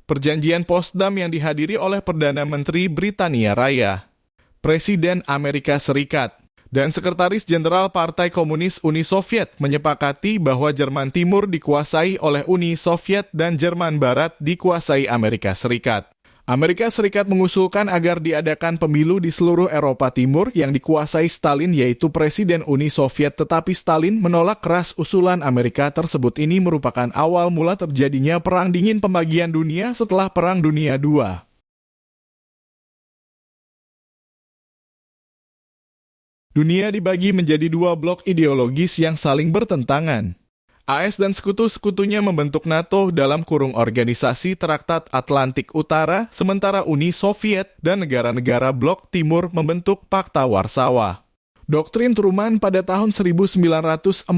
Perjanjian Potsdam yang dihadiri oleh Perdana Menteri Britania Raya, Presiden Amerika Serikat, dan Sekretaris Jenderal Partai Komunis Uni Soviet menyepakati bahwa Jerman Timur dikuasai oleh Uni Soviet dan Jerman Barat dikuasai Amerika Serikat. Amerika Serikat mengusulkan agar diadakan pemilu di seluruh Eropa Timur yang dikuasai Stalin, yaitu Presiden Uni Soviet, tetapi Stalin menolak keras usulan Amerika tersebut. Ini merupakan awal mula terjadinya Perang Dingin pembagian dunia setelah Perang Dunia II. Dunia dibagi menjadi dua blok ideologis yang saling bertentangan. AS dan sekutu-sekutunya membentuk NATO dalam kurung Organisasi Traktat Atlantik Utara, sementara Uni Soviet dan negara-negara blok Timur membentuk Pakta Warsawa. Doktrin Truman pada tahun 1947,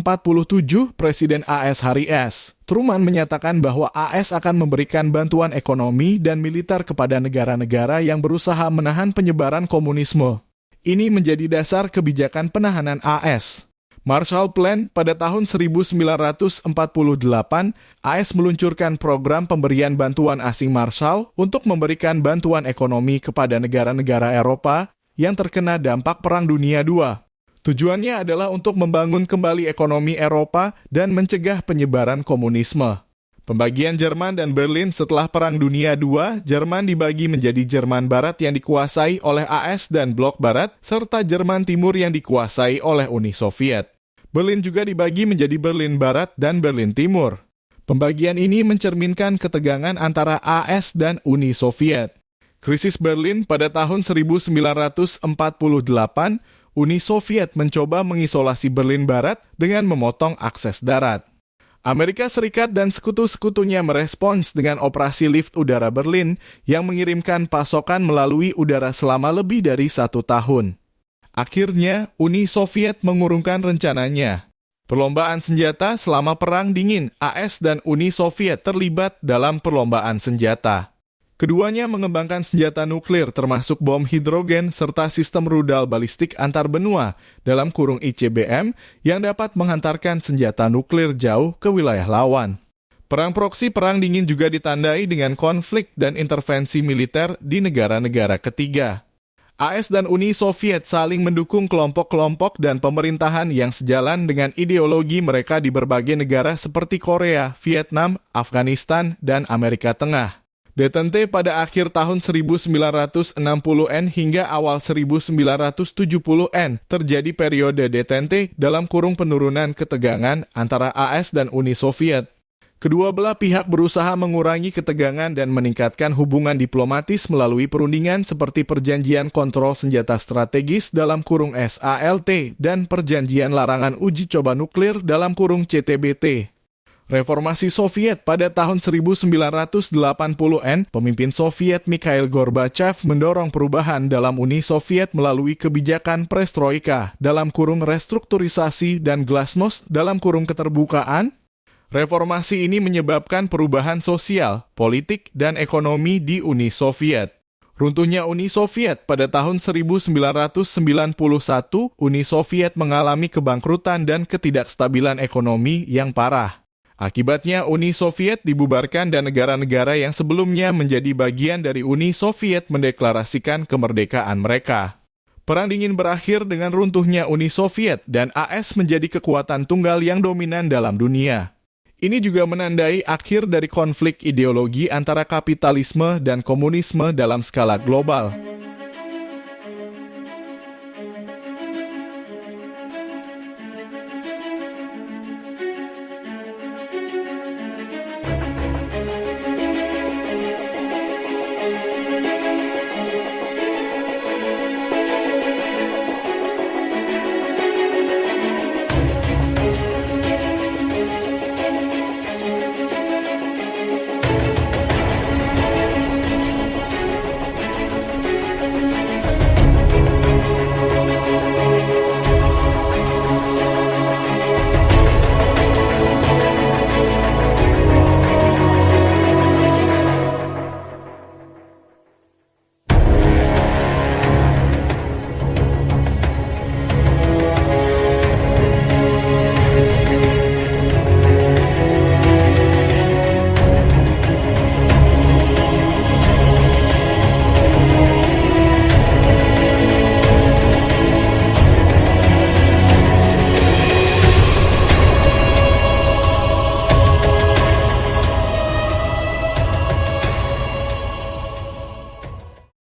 Presiden AS Harry S. Truman menyatakan bahwa AS akan memberikan bantuan ekonomi dan militer kepada negara-negara yang berusaha menahan penyebaran komunisme. Ini menjadi dasar kebijakan penahanan AS. Marshall Plan pada tahun 1948, AS meluncurkan program pemberian bantuan asing Marshall untuk memberikan bantuan ekonomi kepada negara-negara Eropa yang terkena dampak Perang Dunia II. Tujuannya adalah untuk membangun kembali ekonomi Eropa dan mencegah penyebaran komunisme. Pembagian Jerman dan Berlin setelah Perang Dunia II, Jerman dibagi menjadi Jerman Barat yang dikuasai oleh AS dan Blok Barat, serta Jerman Timur yang dikuasai oleh Uni Soviet. Berlin juga dibagi menjadi Berlin Barat dan Berlin Timur. Pembagian ini mencerminkan ketegangan antara AS dan Uni Soviet. Krisis Berlin pada tahun 1948, Uni Soviet mencoba mengisolasi Berlin Barat dengan memotong akses darat. Amerika Serikat dan sekutu-sekutunya merespons dengan operasi lift udara Berlin yang mengirimkan pasokan melalui udara selama lebih dari 1 tahun. Akhirnya, Uni Soviet mengurungkan rencananya. Perlombaan senjata selama Perang Dingin, AS dan Uni Soviet terlibat dalam perlombaan senjata. Keduanya mengembangkan senjata nuklir termasuk bom hidrogen serta sistem rudal balistik antar benua dalam kurung ICBM yang dapat menghantarkan senjata nuklir jauh ke wilayah lawan. Perang proksi Perang Dingin juga ditandai dengan konflik dan intervensi militer di negara-negara ketiga. AS dan Uni Soviet saling mendukung kelompok-kelompok dan pemerintahan yang sejalan dengan ideologi mereka di berbagai negara seperti Korea, Vietnam, Afghanistan, dan Amerika Tengah. Detente pada akhir tahun 1960-an hingga awal 1970-an terjadi periode detente dalam kurung penurunan ketegangan antara AS dan Uni Soviet. Kedua belah pihak berusaha mengurangi ketegangan dan meningkatkan hubungan diplomatis melalui perundingan seperti Perjanjian Kontrol Senjata Strategis dalam kurung SALT dan Perjanjian Larangan Uji Coba Nuklir dalam kurung CTBT. Reformasi Soviet pada tahun 1980-an, pemimpin Soviet Mikhail Gorbachev mendorong perubahan dalam Uni Soviet melalui kebijakan Perestroika dalam kurung restrukturisasi dan glasnost dalam kurung keterbukaan. Reformasi ini menyebabkan perubahan sosial, politik, dan ekonomi di Uni Soviet. Runtuhnya Uni Soviet pada tahun 1991, Uni Soviet mengalami kebangkrutan dan ketidakstabilan ekonomi yang parah. Akibatnya Uni Soviet dibubarkan dan negara-negara yang sebelumnya menjadi bagian dari Uni Soviet mendeklarasikan kemerdekaan mereka. Perang Dingin berakhir dengan runtuhnya Uni Soviet dan AS menjadi kekuatan tunggal yang dominan dalam dunia. Ini juga menandai akhir dari konflik ideologi antara kapitalisme dan komunisme dalam skala global.